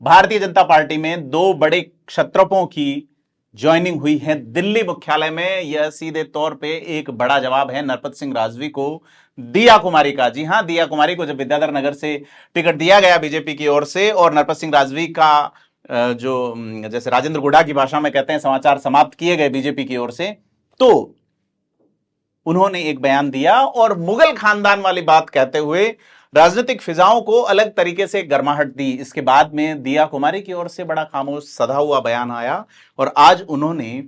Bharatiya Janata party में दो बड़े क्षत्रपों की ज्वाइनिंग हुई है दिल्ली मुख्यालय में। यह सीधे तौर पे एक बड़ा जवाब है नरपत सिंह राजवी को दिया कुमारी का। जी हां, दिया कुमारी को जब विद्याधर नगर से टिकट दिया गया बीजेपी की ओर से और नरपत सिंह राजवी का जो जैसे राजेंद्र गुढ़ा की भाषा में कहते हैं समाचार समाप्त किए गए बीजेपी की ओर से, तो उन्होंने एक बयान दिया और मुगल खानदान वाली बात कहते हुए राजनीतिक फिजाओं को अलग तरीके से गर्माहट दी। इसके बाद में दिया कुमारी की ओर से बड़ा खामोश सधा हुआ बयान आया और आज उन्होंने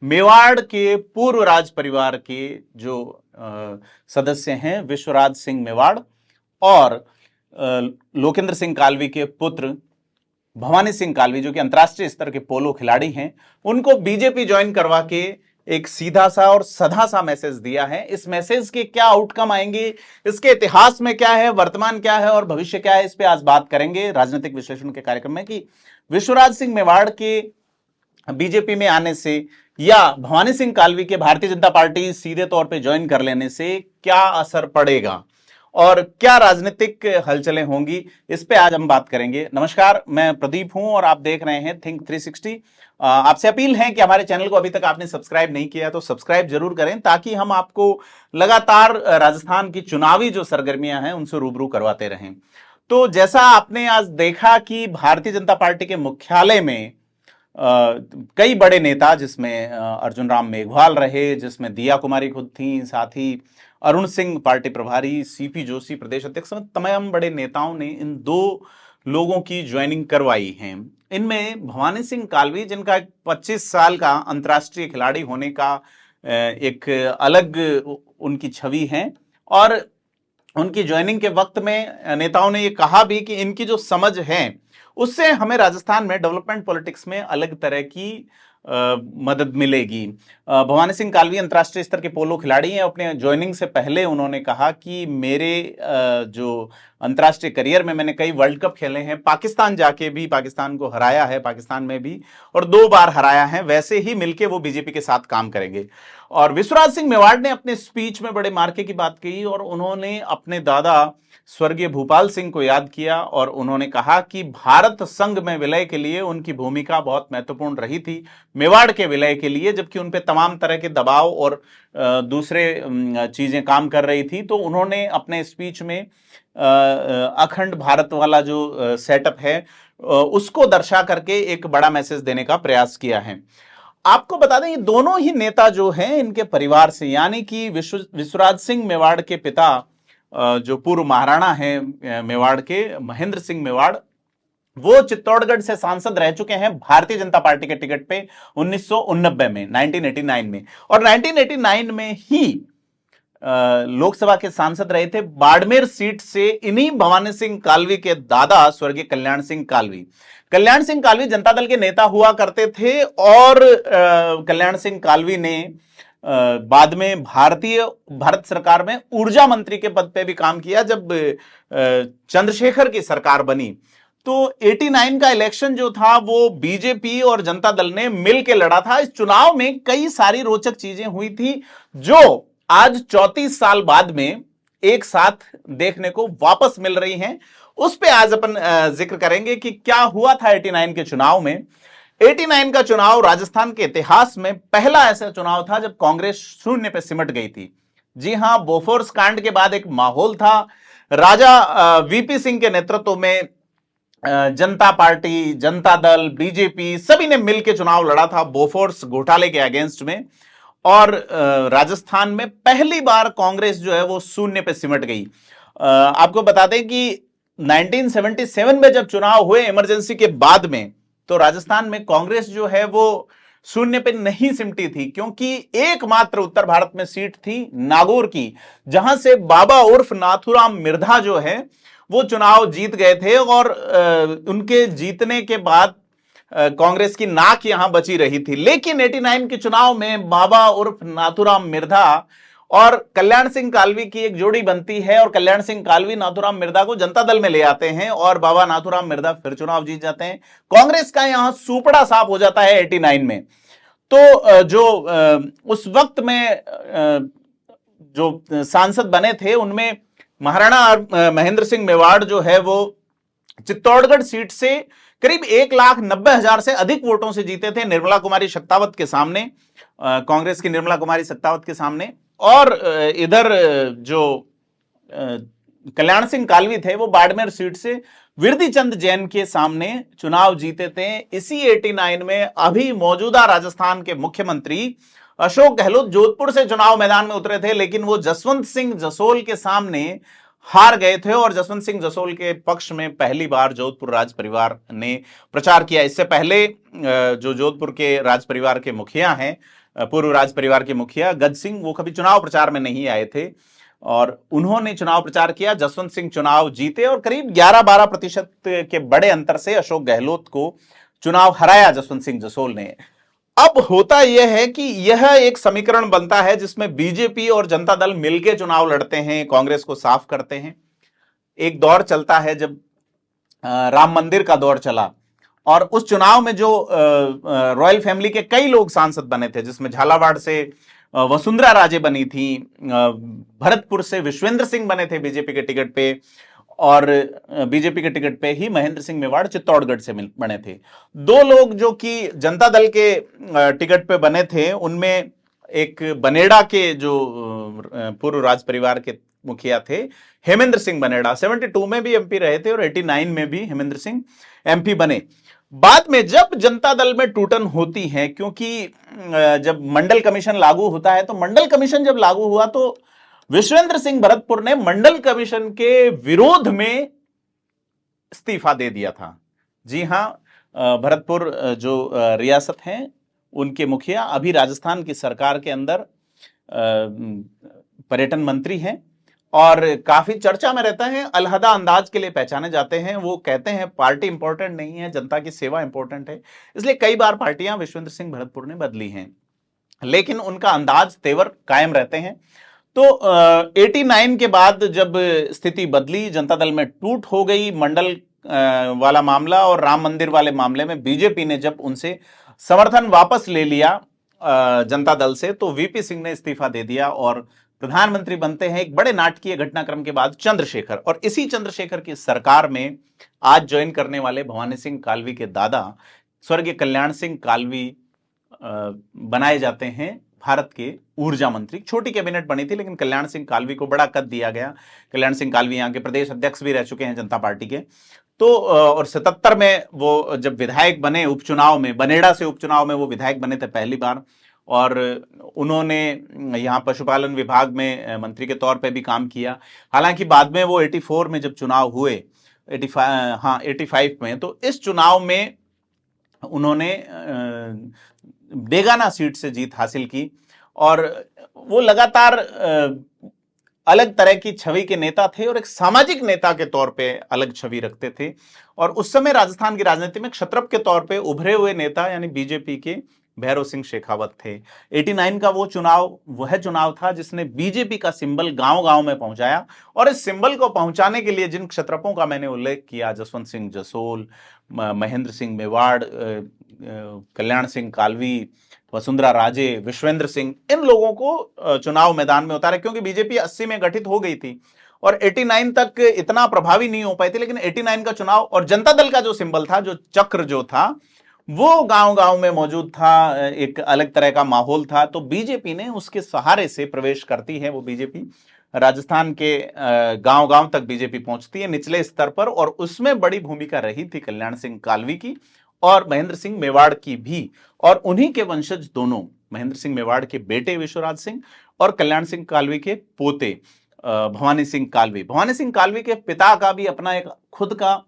मेवाड़ के पूर्व राज परिवार के जो सदस्य हैं विश्वराज सिंह मेवाड़ और लोकेंद्र सिंह कालवी के पुत्र भवानी सिंह कालवी जो कि अंतर्राष्ट्रीय स्तर के पोलो खिलाड़ी हैं, उनको बीजेपी ज्वाइन करवा के एक सीधा सा और सधा सा मैसेज दिया है। इस मैसेज के क्या आउटकम आएंगे, इसके इतिहास में क्या है, वर्तमान क्या है और भविष्य क्या है, इस पे आज बात करेंगे राजनीतिक विश्लेषण के कार्यक्रम में कि विश्वराज सिंह मेवाड़ के बीजेपी में आने से या भवानी सिंह कालवी के भारतीय जनता पार्टी सीधे तौर पे ज्वाइन कर लेने से क्या असर पड़ेगा और क्या राजनीतिक हलचलें होंगी, इस पे आज हम बात करेंगे। नमस्कार, मैं प्रदीप हूं और आप देख रहे हैं थिंक 360। आपसे अपील है कि हमारे चैनल को अभी तक आपने सब्सक्राइब नहीं किया तो सब्सक्राइब जरूर करें ताकि हम आपको लगातार राजस्थान की चुनावी जो सरगर्मियां हैं उनसे रूबरू करवाते रहें। तो जैसा आपने आज देखा कि भारतीय जनता पार्टी के मुख्यालय में कई बड़े नेता, जिसमें अर्जुन राम मेघवाल रहे, जिसमें दिया कुमारी खुद थी, साथ ही अरुण सिंह पार्टी प्रभारी, सीपी जोशी प्रदेश अध्यक्ष, तमाम बड़े नेताओं ने इन दो लोगों की ज्वाइनिंग करवाई है। इनमें भवानी सिंह कालवी, जिनका 25 साल का अंतर्राष्ट्रीय खिलाड़ी होने का एक अलग उनकी छवि है और उनकी ज्वाइनिंग के वक्त में नेताओं ने ये कहा भी कि इनकी जो समझ है उससे हमें राजस्थान में डेवलपमेंट पॉलिटिक्स में अलग तरह की मदद मिलेगी। भवानी सिंह कालवी अंतर्राष्ट्रीय स्तर के पोलो खिलाड़ी हैं। अपने ज्वाइनिंग से पहले उन्होंने कहा कि मेरे जो अंतर्राष्ट्रीय करियर में मैंने कई वर्ल्ड कप खेले हैं, पाकिस्तान जाके भी पाकिस्तान को हराया है, पाकिस्तान में भी, और 2 बार हराया है, वैसे ही मिलके वो बीजेपी के साथ काम करेंगे। और विश्वराज सिंह मेवाड़ ने अपने स्पीच में बड़े मार्के की बात कही और उन्होंने अपने दादा स्वर्गीय भूपाल सिंह को याद किया और उन्होंने कहा कि भारत संघ में विलय के लिए उनकी भूमिका बहुत महत्वपूर्ण रही थी मेवाड़ के विलय के लिए, जबकि उन पे तमाम तरह के दबाव और दूसरे चीजें काम कर रही थी। तो उन्होंने अपने स्पीच में अखंड भारत वाला जो सेटअप है उसको दर्शा करके एक बड़ा मैसेज देने का प्रयास किया है। आपको बता दें, ये दोनों ही नेता जो हैं इनके परिवार से, यानी कि विश्वराज सिंह मेवाड़ के पिता जो पूर्व महाराणा हैं मेवाड़ के, महेंद्र सिंह मेवाड़, वो चित्तौड़गढ़ से सांसद रह चुके हैं भारतीय जनता पार्टी के टिकट पे 1989 में, 1989 में, और 1989 में ही लोकसभा के सांसद रहे थे बाड़मेर सीट से इन्हीं भवानी सिंह कालवी के दादा स्वर्गीय कल्याण सिंह कालवी। कल्याण सिंह कालवी जनता दल के नेता हुआ करते थे और कल्याण सिंह कालवी ने बाद में भारत सरकार में ऊर्जा मंत्री के पद पे भी काम किया जब चंद्रशेखर की सरकार बनी। तो 89 का इलेक्शन जो था वो बीजेपी और जनता दल ने मिलकर लड़ा था। इस चुनाव में कई सारी रोचक चीजें हुई थी जो आज 34 साल बाद में एक साथ देखने को वापस मिल रही हैं। उस पे आज अपन जिक्र करेंगे कि क्या हुआ था 89 के चुनाव में। 89 का चुनाव राजस्थान के इतिहास में पहला ऐसा चुनाव था जब कांग्रेस शून्य पे सिमट गई थी। जी हां, बोफोर्स कांड के बाद एक माहौल था। राजा वीपी सिंह के नेतृत्व में जनता पार्टी, जनता दल, बीजेपी सभी ने मिलकर चुनाव लड़ा था बोफोर्स घोटाले के अगेंस्ट में, और राजस्थान में पहली बार कांग्रेस जो है वो शून्य पे सिमट गई। आपको बता दें कि 1977 में जब चुनाव हुए इमरजेंसी के बाद में, तो राजस्थान में कांग्रेस जो है वो शून्य पे नहीं सिमटी थी, क्योंकि एकमात्र उत्तर भारत में सीट थी नागौर की, जहां से बाबा उर्फ नाथूराम मिर्धा जो है वो चुनाव जीत गए थे और उनके जीतने के बाद कांग्रेस की नाक यहां बची रही थी। लेकिन 89 के चुनाव में बाबा उर्फ नाथूराम मिर्धा और कल्याण सिंह कालवी की एक जोड़ी बनती है और कल्याण सिंह कालवी नाथूराम मिर्धा को जनता दल में ले आते हैं और बाबा नाथूराम मिर्धा फिर चुनाव जीत जाते हैं। कांग्रेस का यहां सुपड़ा साफ हो जाता है 89 में। तो जो उस वक्त में जो सांसद बने थे उनमें महाराणा महेंद्र सिंह मेवाड़ जो है वो चित्तौड़गढ़ सीट से करीब 1,90,000 से अधिक वोटों से जीते थे निर्मला कुमारी शक्तावत के सामने, कांग्रेस की निर्मला कुमारी शक्तावत के सामने। और इधर जो कल्याण सिंह कालवी थे वो बाड़मेर सीट से विरदी चंद जैन के सामने चुनाव जीते थे। इसी 89 में अभी मौजूदा राजस्थान के मुख्यमंत्री अशोक गहलोत जोधपुर से चुनाव मैदान में उतरे थे, लेकिन वो जसवंत सिंह जसोल के सामने हार गए थे और जसवंत सिंह जसोल के पक्ष में पहली बार जोधपुर राज परिवार ने प्रचार किया। इससे पहले जो जोधपुर के राज परिवार के मुखिया हैं, पूर्व राज परिवार के मुखिया गज सिंह, वो कभी चुनाव प्रचार में नहीं आए थे और उन्होंने चुनाव प्रचार किया। जसवंत सिंह चुनाव जीते और करीब 11-12% के बड़े अंतर से अशोक गहलोत को चुनाव हराया जसवंत सिंह जसोल ने। अब होता यह है कि यह एक समीकरण बनता है जिसमें बीजेपी और जनता दल मिलकर चुनाव लड़ते हैं, कांग्रेस को साफ करते हैं। एक दौर चलता है जब राम मंदिर का दौर चला और उस चुनाव में जो रॉयल फैमिली के कई लोग सांसद बने थे, जिसमें झालावाड़ से वसुंधरा राजे बनी थी, भरतपुर से विश्वेंद्र सिंह बने थे बीजेपी के टिकट पे, और बीजेपी के टिकट पे ही महेंद्र सिंह मेवाड़ चित्तौड़गढ़ से बने थे। दो लोग जो कि जनता दल के टिकट पे बने थे, उनमें एक बनेड़ा के जो पूर्व राज परिवार के मुखिया थे हेमेंद्र सिंह बनेड़ा, 72 में भी एमपी रहे थे और 89 में भी हेमेंद्र सिंह एमपी बने। बाद में जब जनता दल में टूटन होती है, क्योंकि जब मंडल कमीशन लागू होता है, तो मंडल कमीशन जब लागू हुआ तो विश्वेंद्र सिंह भरतपुर ने मंडल कमीशन के विरोध में इस्तीफा दे दिया था। जी हां, भरतपुर जो रियासत है उनके मुखिया अभी राजस्थान की सरकार के अंदर पर्यटन मंत्री हैं और काफी चर्चा में रहता है, अलहदा अंदाज के लिए पहचाने जाते हैं। वो कहते हैं पार्टी इंपॉर्टेंट नहीं है, जनता की सेवा इंपॉर्टेंट है, इसलिए कई बार पार्टियां विश्वेंद्र सिंह भरतपुर ने बदली हैं, लेकिन उनका अंदाज तेवर कायम रहते हैं। तो 89 के बाद जब स्थिति बदली, जनता दल में टूट हो गई, मंडल वाला मामला और राम मंदिर वाले मामले में बीजेपी ने जब उनसे समर्थन वापस ले लिया जनता दल से, तो वीपी सिंह ने इस्तीफा दे दिया और प्रधानमंत्री बनते हैं एक बड़े नाटकीय घटनाक्रम के बाद चंद्रशेखर। और इसी चंद्रशेखर की सरकार में आज ज्वाइन करने वाले भवानी सिंह कालवी के दादा स्वर्गीय कल्याण सिंह कालवी बनाए जाते हैं भारत के ऊर्जा मंत्री। छोटी कैबिनेट बनी थी, लेकिन कल्याण सिंह कालवी को बड़ा कद दिया गया। कल्याण सिंह कालवी यहाँ के प्रदेश अध्यक्ष भी रह चुके हैं जनता पार्टी के। तो और 77 में वो जब विधायक बने उपचुनाव में, बनेड़ा से उपचुनाव में वो विधायक बने थे पहली बार, और उन्होंने यहाँ पशुपालन विभाग में मंत्री के तौर पे भी काम किया। हालांकि बाद में वो 84 में जब चुनाव हुए, 85 में, तो इस चुनाव में उन्होंने बेगाना सीट से जीत हासिल की और वो लगातार अलग तरह की छवि के नेता थे और एक सामाजिक नेता के तौर पे अलग छवि रखते थे। और उस समय राजस्थान की राजनीति में क्षत्रप के तौर पे उभरे हुए नेता यानी बीजेपी के भैरव सिंह शेखावत थे। 89 का वो चुनाव वह चुनाव था जिसने बीजेपी का सिंबल गांव-गांव में पहुंचाया। और इस सिंबल को पहुंचाने के लिए जिन क्षत्रपों का मैंने उल्लेख किया, जसवंत सिंह जसोल, महेंद्र सिंह मेवाड़, कल्याण सिंह कालवी, वसुंधरा राजे, विश्वेंद्र सिंह, इन लोगों को चुनाव मैदान में उतारा, क्योंकि बीजेपी 80 में गठित हो गई थी और 89 तक इतना प्रभावी नहीं हो पाई थी। लेकिन 89 का चुनाव और जनता दल का जो सिंबल था, जो चक्र जो था, वो गांव-गांव में मौजूद था, एक अलग तरह का माहौल था। तो बीजेपी ने उसके सहारे से प्रवेश करती है वो बीजेपी, राजस्थान के गांव-गांव तक बीजेपी पहुंचती है निचले स्तर पर, और उसमें बड़ी भूमिका रही थी कल्याण सिंह कालवी की और महेंद्र सिंह मेवाड़ की भी। और उन्हीं के वंशज दोनों, महेंद्र सिंह मेवाड़ के बेटे विश्वराज सिंह और कल्याण सिंह कालवी के पोते भवानी सिंह कालवी। भवानी सिंह कालवी के पिता का भी अपना एक खुद का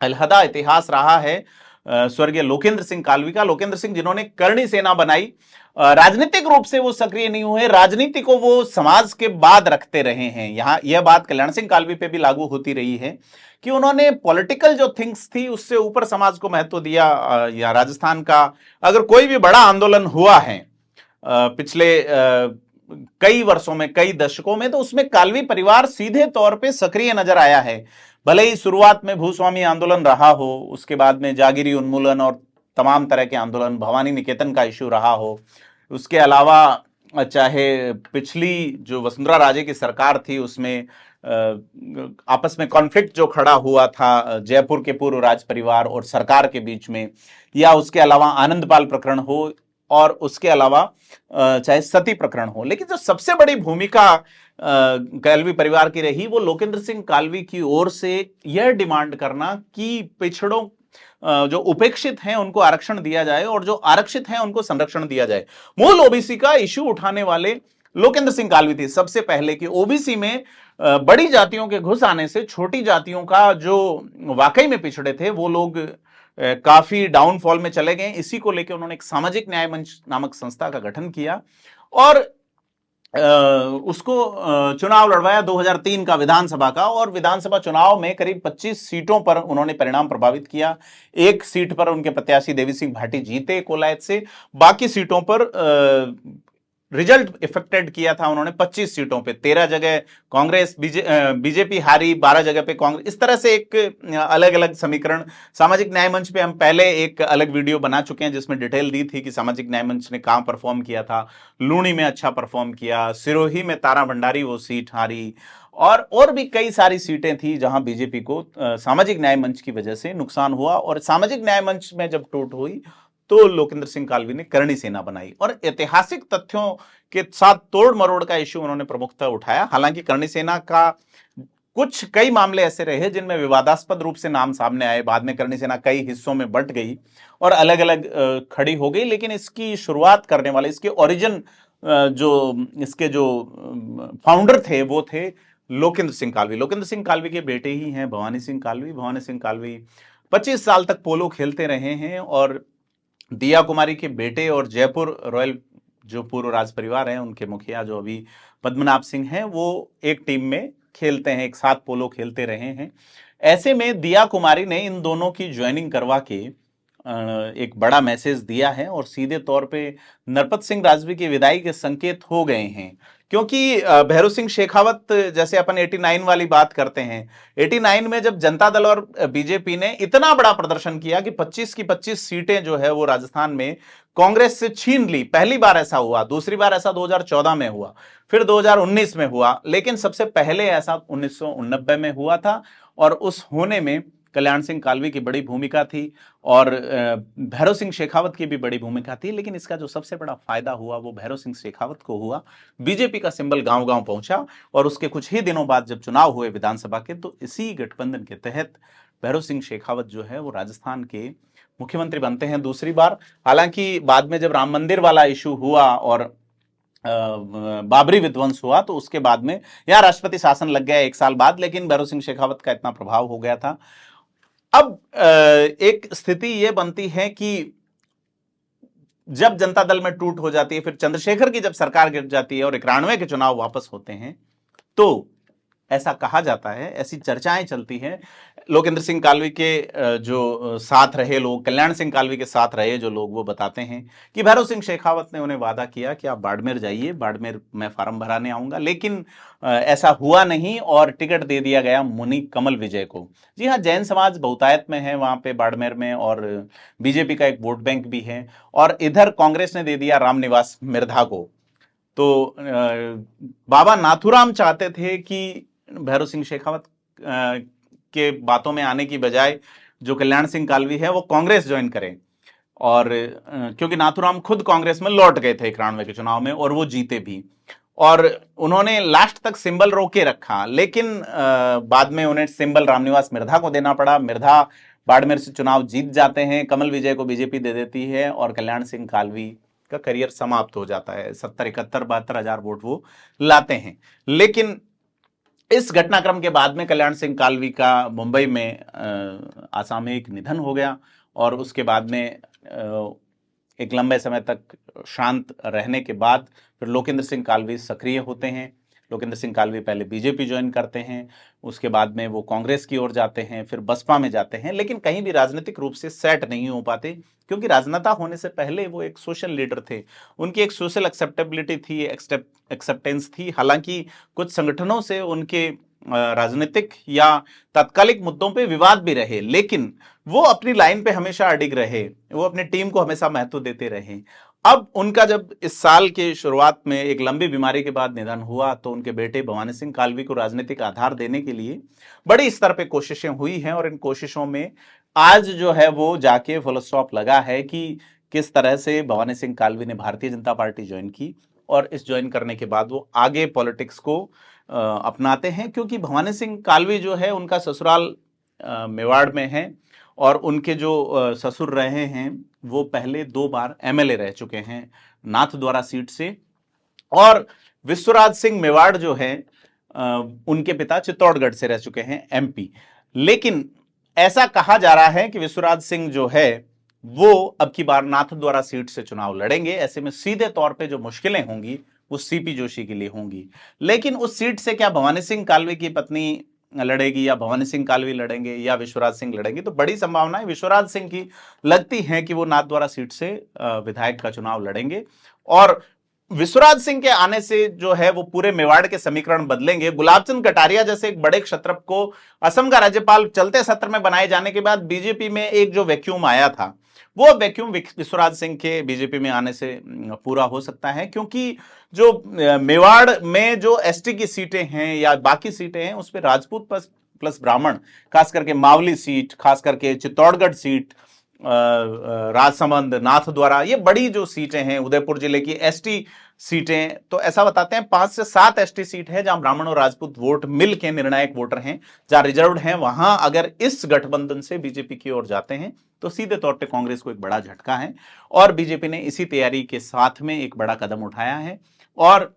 अलहदा इतिहास रहा है, स्वर्गीय लोकेंद्र सिंह कालवी का। लोकेंद्र सिंह जिन्होंने करणी सेना बनाई, राजनीतिक रूप से वो सक्रिय नहीं हुए, राजनीति को वो समाज के बाद रखते रहे हैं। यहाँ यह बात कल्याण सिंह कालवी पे भी लागू होती रही है कि उन्होंने पॉलिटिकल जो थिंग्स थी उससे ऊपर समाज को महत्व दिया। या राजस्थान का अगर कोई भी बड़ा आंदोलन हुआ है पिछले कई वर्षों में, कई दशकों में, तो उसमें कालवी परिवार सीधे तौर पे सक्रिय नजर आया है। भले ही शुरुआत में भूस्वामी आंदोलन रहा हो, उसके बाद में जागीरी उन्मूलन और तमाम तरह के आंदोलन, भवानी निकेतन का इश्यू रहा हो, उसके अलावा चाहे पिछली जो वसुंधरा राजे की सरकार थी उसमें आपस में कॉन्फ्लिक्ट जो खड़ा हुआ था जयपुर के पूर्व राज परिवार और सरकार के बीच में, या उसके अलावा आनंदपाल प्रकरण हो, और उसके अलावा चाहे सती प्रकरण हो, लेकिन जो सबसे बड़ी भूमिका कालवी परिवार की रही वो लोकेंद्र सिंह कालवी की ओर से यह डिमांड करना कि पिछड़ों जो उपेक्षित हैं उनको आरक्षण दिया जाए और जो आरक्षित हैं उनको संरक्षण दिया जाए। मूल ओबीसी का इश्यू उठाने वाले लोकेंद्र सिंह कालवी थे सबसे पहले कि ओबीसी में बड़ी जातियों के घुस आने से छोटी जातियों का जो वाकई में पिछड़े थे वो लोग काफी डाउनफॉल में चले गए। इसी को लेकर उन्होंने एक सामाजिक न्याय मंच नामक संस्था का गठन किया और उसको चुनाव लड़वाया 2003 का विधानसभा का, और विधानसभा चुनाव में करीब 25 सीटों पर उन्होंने परिणाम प्रभावित किया। एक सीट पर उनके प्रत्याशी देवी सिंह भाटी जीते कोलायत से, बाकी सीटों पर रिजल्ट इफेक्टेड किया था उन्होंने 25 सीटों पे। 13 जगह कांग्रेस बीजेपी हारी, 12 जगह पे कांग्रेस। इस तरह से एक अलग अलग समीकरण सामाजिक न्याय मंच पे हम पहले एक अलग वीडियो बना चुके हैं जिसमें डिटेल दी थी कि सामाजिक न्याय मंच ने कहां परफॉर्म किया था। लूणी में अच्छा परफॉर्म किया, सिरोही में तारा भंडारी वो सीट हारी, और भी कई सारी सीटें थी जहां बीजेपी को सामाजिक न्याय मंच की वजह से नुकसान हुआ। और सामाजिक न्याय मंच में जब टूट हुई तो लोकेंद्र सिंह कालवी ने करणी सेना बनाई और ऐतिहासिक तथ्यों के साथ तोड़ मरोड़ का इश्यू उन्होंने प्रमुखता उठाया। हालांकि करणी सेना का कई मामले ऐसे रहे जिनमें विवादास्पद रूप से नाम सामने आए। बाद में करणी सेना कई हिस्सों में बंट गई और अलग अलग खड़ी हो गई, लेकिन इसकी शुरुआत करने वाले, इसके ओरिजिन इसके जो फाउंडर थे वो थे लोकेंद्र सिंह कालवी। लोकेंद्र सिंह कालवी के बेटे ही हैं भवानी सिंह कालवी। भवानी सिंह कालवी 25 साल तक पोलो खेलते रहे हैं और दिया कुमारी के बेटे और जयपुर रॉयल जो पूर्व राज परिवार है उनके मुखिया जो अभी पद्मनाभ सिंह हैं वो एक टीम में खेलते हैं, एक साथ पोलो खेलते रहे हैं। ऐसे में दिया कुमारी ने इन दोनों की ज्वाइनिंग करवा के एक बड़ा मैसेज दिया है और सीधे तौर पे नरपत सिंह राजवी की विदाई के संकेत हो गए हैं। क्योंकि भैरव सिंह शेखावत, जैसे अपन 89 वाली बात करते हैं, 89 में जब जनता दल और बीजेपी ने इतना बड़ा प्रदर्शन किया कि 25 की 25 सीटें जो है वो राजस्थान में कांग्रेस से छीन ली। पहली बार ऐसा हुआ, दूसरी बार ऐसा 2014 में हुआ, फिर 2019 में हुआ, लेकिन सबसे पहले ऐसा 1989 में हुआ था और उस होने में कल्याण सिंह कालवी की बड़ी भूमिका थी और भैरव सिंह शेखावत की भी बड़ी भूमिका थी। लेकिन इसका जो सबसे बड़ा फायदा हुआ वो भैरव सिंह शेखावत को हुआ। बीजेपी का सिंबल गांव-गांव पहुंचा और उसके कुछ ही दिनों बाद जब चुनाव हुए विधानसभा के, तो इसी गठबंधन के तहत भैरव सिंह शेखावत जो है वो राजस्थान के मुख्यमंत्री बनते हैं दूसरी बार। हालांकि बाद में जब राम मंदिर वाला इशू हुआ और बाबरी विध्वंस हुआ तो उसके बाद में यहां राष्ट्रपति शासन लग गया 1 साल बाद, लेकिन भैरव सिंह शेखावत का इतना प्रभाव हो गया था। अब एक स्थिति यह बनती है कि जब जनता दल में टूट हो जाती है, फिर चंद्रशेखर की जब सरकार गिर जाती है और 91 के चुनाव वापस होते हैं, तो ऐसा कहा जाता है, ऐसी चर्चाएं चलती हैं, लोकेंद्र सिंह कालवी के जो साथ रहे लोग, कल्याण सिंह कालवी के साथ रहे जो लोग, वो बताते हैं कि भैरव सिंह शेखावत ने उन्हें वादा किया कि आप बाड़मेर जाइए, बाड़मेर मैं फार्म भराने आऊंगा, लेकिन ऐसा हुआ नहीं और टिकट दे दिया गया मुनि कमल विजय को। जी हाँ, जैन समाज बहुतायत में है वहां पे बाड़मेर में और बीजेपी का एक वोट बैंक भी है, और इधर कांग्रेस ने दे दिया रामनिवास मिर्धा को। तो बाबा नाथूराम चाहते थे कि भैरव सिंह शेखावत के बातों में आने की बजाय जो कल्याण सिंह कालवी है वो कांग्रेस ज्वाइन करें, और क्योंकि नाथूराम खुद कांग्रेस में लौट गए थे 91 के चुनाव में और वो जीते भी, और उन्होंने लास्ट तक सिंबल रोके रखा, लेकिन बाद में उन्हें सिंबल रामनिवास मिर्धा को देना पड़ा। मिर्धा बाड़मेर से चुनाव जीत जाते हैं, कमल विजय को बीजेपी दे देती है और कल्याण सिंह कालवी का करियर समाप्त हो जाता है। 70, 71, 72 हजार वोट वो लाते हैं। लेकिन इस घटनाक्रम के बाद में कल्याण सिंह कालवी का मुंबई में असामयिक निधन हो गया और उसके बाद में एक लंबे समय तक शांत रहने के बाद फिर लोकेंद्र सिंह कालवी सक्रिय होते हैं। लोकेंद्र सिंह कालवी पहले बीजेपी ज्वाइन करते हैं, उसके बाद में वो कांग्रेस की ओर जाते हैं, फिर बसपा में जाते हैं, लेकिन कहीं भी राजनीतिक रूप से सेट नहीं हो पाते, क्योंकि राजनेता होने से पहले वो एक सोशल लीडर थे। उनकी एक सोशल एक्सेप्टेबिलिटी थी, एक्सेप्टेंस थी। हालांकि कुछ संगठनों से उनके राजनीतिक या तात्कालिक मुद्दों पे विवाद भी रहे, लेकिन वो अपनी लाइन पे हमेशा अडिग रहे, वो अपनी टीम को हमेशा महत्व देते रहे अब उनका जब इस साल के शुरुआत में एक लंबी बीमारी के बाद निधन हुआ तो उनके बेटे भवानी सिंह कालवी को राजनीतिक आधार देने के लिए बड़ी स्तर पे कोशिशें हुई हैं और इन कोशिशों में आज जो है वो जाके फुल स्टॉप लगा है कि किस तरह से भवानी सिंह कालवी ने भारतीय जनता पार्टी ज्वाइन की और इस ज्वाइन करने के बाद वो आगे पॉलिटिक्स को अपनाते हैं, क्योंकि भवानी सिंह कालवी जो है उनका ससुराल मेवाड़ में है और उनके जो ससुर रहे हैं वो पहले 2 बार एमएलए रह चुके हैं नाथद्वारा सीट से, और विश्वराज सिंह मेवाड़ जो है उनके पिता चित्तौड़गढ़ से रह चुके हैं एमपी। लेकिन ऐसा कहा जा रहा है कि विश्वराज सिंह जो है वो अब की बार नाथद्वारा सीट से चुनाव लड़ेंगे। ऐसे में सीधे तौर पे जो मुश्किलें होंगी वो सीपी जोशी के लिए होंगी। लेकिन उस सीट से क्या भवानी सिंह कालवी की पत्नी लड़ेगी या भवानी सिंह कालवी लड़ेंगे या विश्वराज सिंह लड़ेंगे, तो बड़ी संभावना है विश्वराज सिंह की लगती है कि वो नाथद्वारा सीट से विधायक का चुनाव लड़ेंगे। और विश्वराज सिंह के आने से जो है वो पूरे मेवाड़ के समीकरण बदलेंगे। गुलाबचंद कटारिया जैसे एक बड़े क्षत्रप को असम का राज्यपाल चलते सत्र में बनाए जाने के बाद बीजेपी में एक जो वैक्यूम आया था, वो वैक्यूम विश्वराज सिंह के बीजेपी में आने से पूरा हो सकता है, क्योंकि जो मेवाड़ में जो एसटी की सीटें हैं या बाकी सीटें हैं उस पर राजपूत प्लस ब्राह्मण, खास करके मावली सीट, खास करके चित्तौड़गढ़ सीट, राजसमंद, नाथद्वारा, ये बड़ी जो सीटें हैं, उदयपुर जिले की एसटी सीटें, तो ऐसा बताते हैं 5 से 7 एसटी सीट है जहां ब्राह्मण और राजपूत वोट मिल के निर्णायक वोटर हैं, जहां रिजर्व्ड हैं। वहां अगर इस गठबंधन से बीजेपी की ओर जाते हैं तो सीधे तौर पे कांग्रेस को एक बड़ा झटका है और बीजेपी ने इसी तैयारी के साथ में एक बड़ा कदम उठाया है। और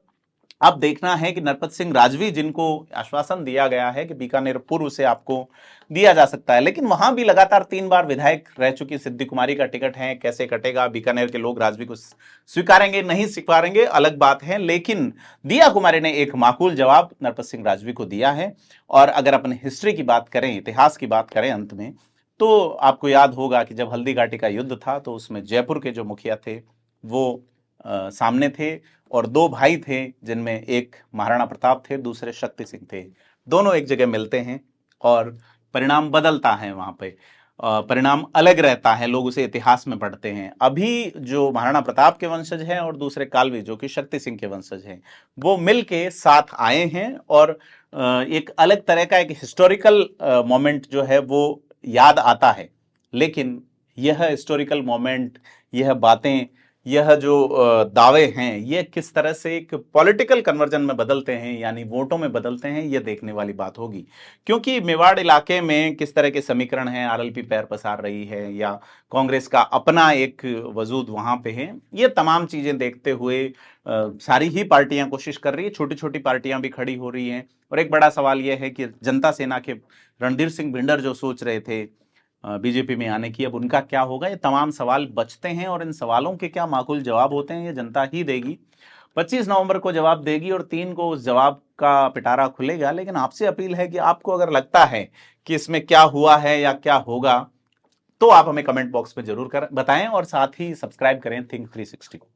अब देखना है कि नरपत सिंह राजवी, जिनको आश्वासन दिया गया है कि बीकानेर पूर्व से आपको दिया जा सकता है, लेकिन वहां भी लगातार 3 बार विधायक रह चुकी सिद्धि कुमारी का टिकट है, कैसे कटेगा? बीकानेर के लोग राजवी को स्वीकारेंगे नहीं स्वीकारेंगे अलग बात है, लेकिन दिया कुमारी ने एक माकूल जवाब नरपत सिंह राजवी को दिया है। और अगर अपने हिस्ट्री की बात करें, इतिहास की बात करें अंत में, तो आपको याद होगा कि जब हल्दी घाटी का युद्ध था तो उसमें जयपुर के जो मुखिया थे वो सामने थे और 2 भाई थे जिनमें एक महाराणा प्रताप थे, दूसरे शक्ति सिंह थे। दोनों एक जगह मिलते हैं और परिणाम बदलता है, वहां पे परिणाम अलग रहता है, लोग उसे इतिहास में पढ़ते हैं। अभी जो महाराणा प्रताप के वंशज हैं और दूसरे कालवी जो कि शक्ति सिंह के वंशज हैं, वो मिलके साथ आए हैं और एक अलग तरह का एक हिस्टोरिकल मोमेंट जो है वो याद आता है। लेकिन यह हिस्टोरिकल मोमेंट, यह बातें, यह जो दावे हैं, ये किस तरह से एक पॉलिटिकल कन्वर्जन में बदलते हैं, यानी वोटों में बदलते हैं, ये देखने वाली बात होगी। क्योंकि मेवाड़ इलाके में किस तरह के समीकरण हैं, आरएलपी पैर पसार रही है या कांग्रेस का अपना एक वजूद वहां पे है, ये तमाम चीजें देखते हुए सारी ही पार्टियां कोशिश कर रही है, छोटी छोटी पार्टियां भी खड़ी हो रही हैं। और एक बड़ा सवाल यह है कि जनता सेना के रणधीर सिंह भिंडर जो सोच रहे थे बीजेपी में आने की, अब उनका क्या होगा? ये तमाम सवाल बचते हैं और इन सवालों के क्या माकूल जवाब होते हैं ये जनता ही देगी। 25 नवंबर को जवाब देगी और 3 को उस जवाब का पिटारा खुलेगा। लेकिन आपसे अपील है कि आपको अगर लगता है कि इसमें क्या हुआ है या क्या होगा, तो आप हमें कमेंट बॉक्स में जरूर बताएं और साथ ही सब्सक्राइब करें थिंक 360 को।